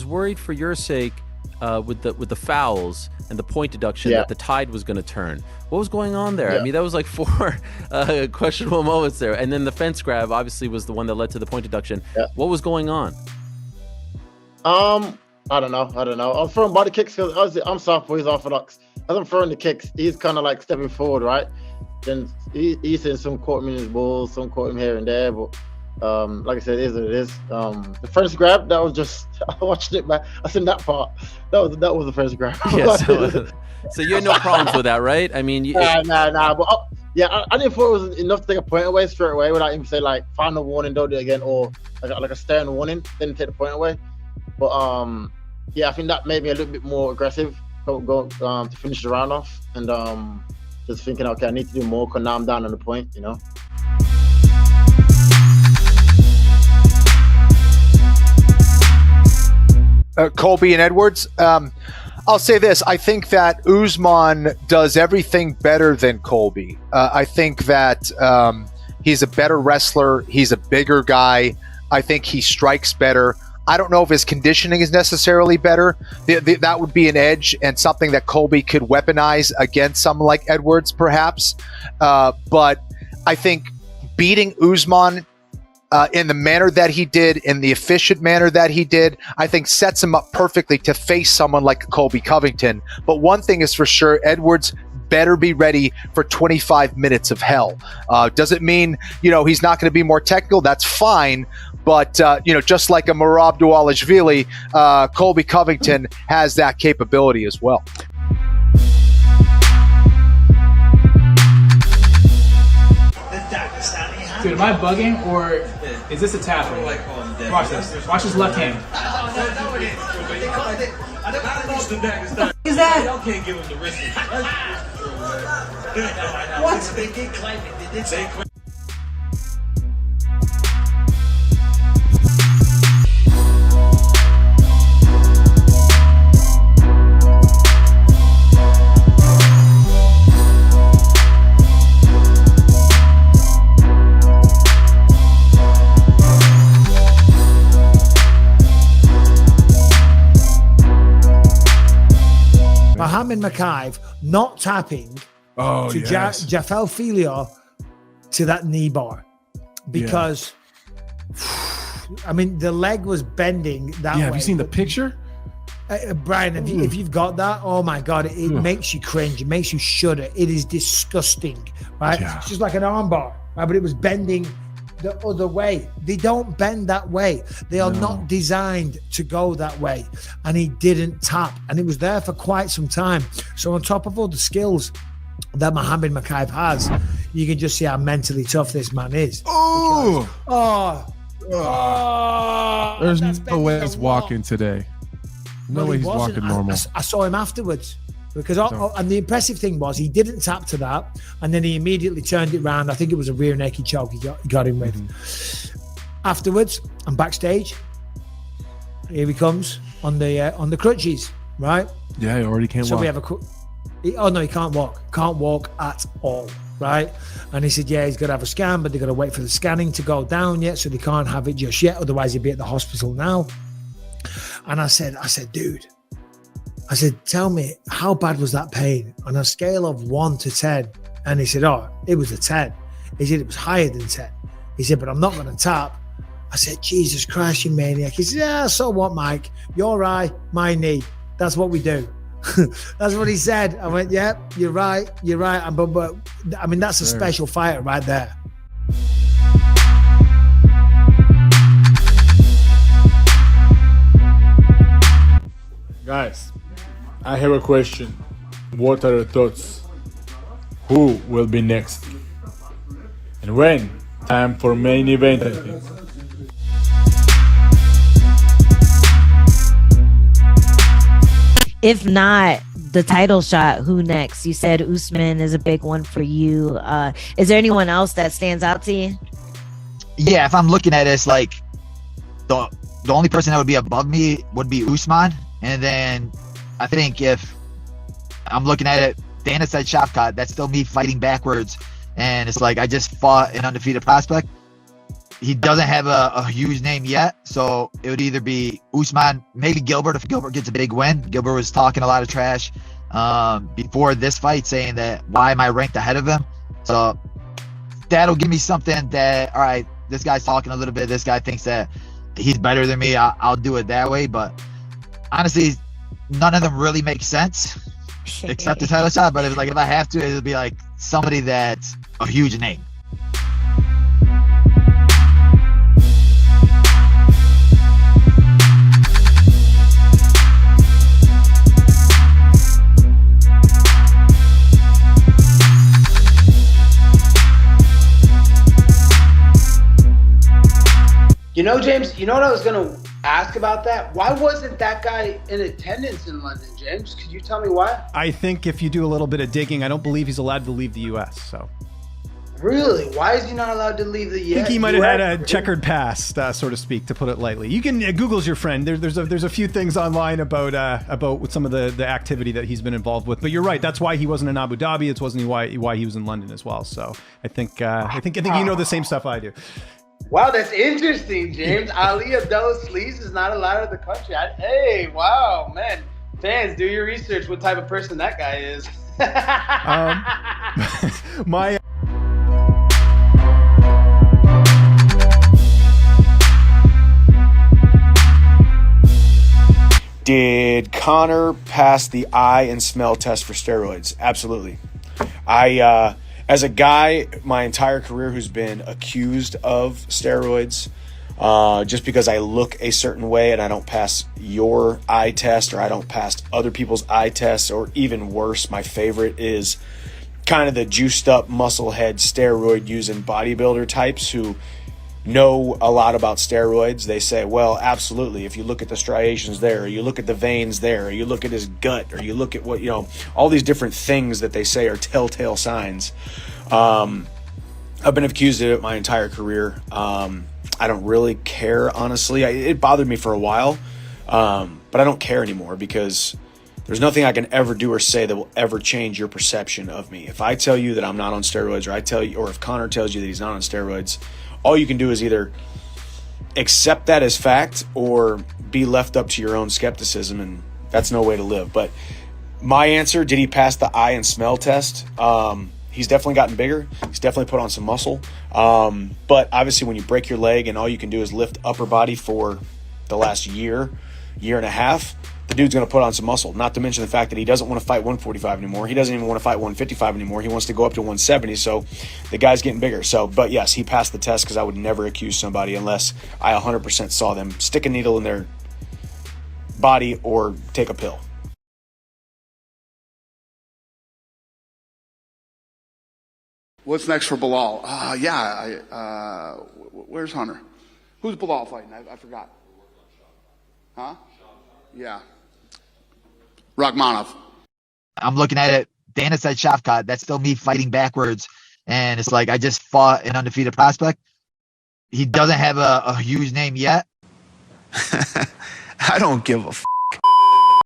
worried for your sake with the fouls and the point deduction that the tide was going to turn. What was going on there? I mean, that was like 4 questionable moments there. And then the fence grab obviously was the one that led to the point deduction. What was going on? I don't know. I'm throwing body kicks because I'm southpaw, he's orthodox. As I'm throwing the kicks, he's kind of like stepping forward, right? Then he's saying some caught him in his balls, some caught him here and there. But like I said, it is what it is. The first grab, that was just, I watched it back. I seen that part. That was the first grab. Yeah, so you had no problems with that, right? I mean, nah. But I didn't thought it was enough to take a point away straight away without even say like final warning, don't do it again, or like a stern warning, then take the point away. But I think that made me a little bit more aggressive to finish the round off, and just thinking, okay, I need to do more because now I'm down on the point, you know. Colby and Edwards, I'll say this. I think that Usman does everything better than Colby. I think that he's a better wrestler. He's a bigger guy. I think he strikes better. I don't know if his conditioning is necessarily better. That would be an edge and something that Colby could weaponize against someone like Edwards, perhaps. But I think beating Usman in the manner that he did, in the efficient manner that he did, I think sets him up perfectly to face someone like Colby Covington. But one thing is for sure, Edwards better be ready for 25 minutes of hell. Does it mean, he's not going to be more technical? That's fine. But, just like a AliAbdelaziz, Colby Covington has that capability as well. Dude, am I bugging or is this a tap? Watch this. Watch his left hand. What is that? Y'all can't give him the wrist. What? They did claim it. Mokaev not tapping to Jafel Filio to that knee bar because the leg was bending that way. Have you seen the picture? Brian, if you've got that, oh my God, it makes you cringe. It makes you shudder. It is disgusting, right? Yeah. It's just like an arm bar, right? But it was bending the other way. They don't bend that way. They are not designed to go that way. And he didn't tap. And it was there for quite some time. So on top of all the skills that Muhammad Mokaev has, you can just see how mentally tough this man is. There's no way he's walking today. No way he's walking normal. I saw him afterwards. Because and the impressive thing was he didn't tap to that, and then he immediately turned it around. I think it was a rear naked choke he got him with. Afterwards, and backstage, here he comes on the crutches, right? Yeah, he already can't walk. So we have he can't walk at all, right? And he said, he's got to have a scan, but they've got to wait for the scanning to go down yet, so they can't have it just yet. Otherwise, he'd be at the hospital now. And I said, dude. I said, tell me, how bad was that pain? On a scale of 1 to 10. And he said, it was a 10. He said, it was higher than 10. He said, but I'm not going to tap. I said, Jesus Christ, you maniac. He said, so what, Mike? Your eye, my knee. That's what we do. That's what he said. I went, you're right. But that's a special fighter right there. Guys, I have a question. What are your thoughts? Who will be next? And when? Time for main event, I think. If not the title shot, who next? You said Usman is a big one for you. Is there anyone else that stands out to you? Yeah, if I'm looking at it, it's like the only person that would be above me would be Usman. And then I think if I'm looking at it, Dana said Shavkat, that's still me fighting backwards. And it's like I just fought an undefeated prospect. he doesn't have a huge name yet, so it would either be Usman, maybe Gilbert if Gilbert gets a big win. Gilbert was talking a lot of trash before this fight, saying that why am I ranked ahead of him? So that'll give me something that, all right, this guy's talking a little bit. This guy thinks that he's better than me. I'll do it that way. But honestly, none of them really make sense except the title shot. But if I have to, it'll be like somebody that's a huge name. You know, James, you know what I was going to ask about that? Why wasn't that guy in attendance in London, James? Could you tell me why? I think if you do a little bit of digging, I don't believe he's allowed to leave the U.S., so. Really? Why is he not allowed to leave the U.S.? I think he might have had a checkered past, so to speak, to put it lightly. You can Google's your friend. There's a few things online about some of the activity that he's been involved with. But you're right. That's why he wasn't in Abu Dhabi. It's wasn't why he was in London as well. So I think you know the same stuff I do. Wow, that's interesting, James. AliAbdelaziz is not allowed in the country. Hey, wow, man. Fans, do your research. What type of person that guy is? Did Conor pass the eye and smell test for steroids? Absolutely. As a guy, my entire career who's been accused of steroids, just because I look a certain way and I don't pass your eye test or I don't pass other people's eye tests, or even worse, my favorite is kind of the juiced up muscle head steroid using bodybuilder types who know a lot about steroids. They say, well, absolutely, if you look at the striations there, or you look at the veins there, or you look at his gut, or you look at what, all these different things that they say are telltale signs. I've been accused of it my entire career. I don't really care, honestly. It bothered me for a while, but I don't care anymore, because there's nothing I can ever do or say that will ever change your perception of me. If I tell you that I'm not on steroids, or if Conor tells you that he's not on steroids, all you can do is either accept that as fact or be left up to your own skepticism, and that's no way to live. But my answer, did he pass the eye and smell test? He's definitely gotten bigger. He's definitely put on some muscle. But obviously when you break your leg and all you can do is lift upper body for the last year and a half, the dude's going to put on some muscle. Not to mention the fact that he doesn't want to fight 145 anymore. He doesn't even want to fight 155 anymore. He wants to go up to 170. So the guy's getting bigger. But yes, he passed the test, because I would never accuse somebody unless I 100% saw them stick a needle in their body or take a pill. What's next for Belal? Where's Hunter? Who's Belal fighting? I forgot. Huh? Yeah. Rachmanov. I'm looking at it. Dana said Shavkat. That's still me fighting backwards. And it's like I just fought an undefeated prospect. He doesn't have a huge name yet. I don't give a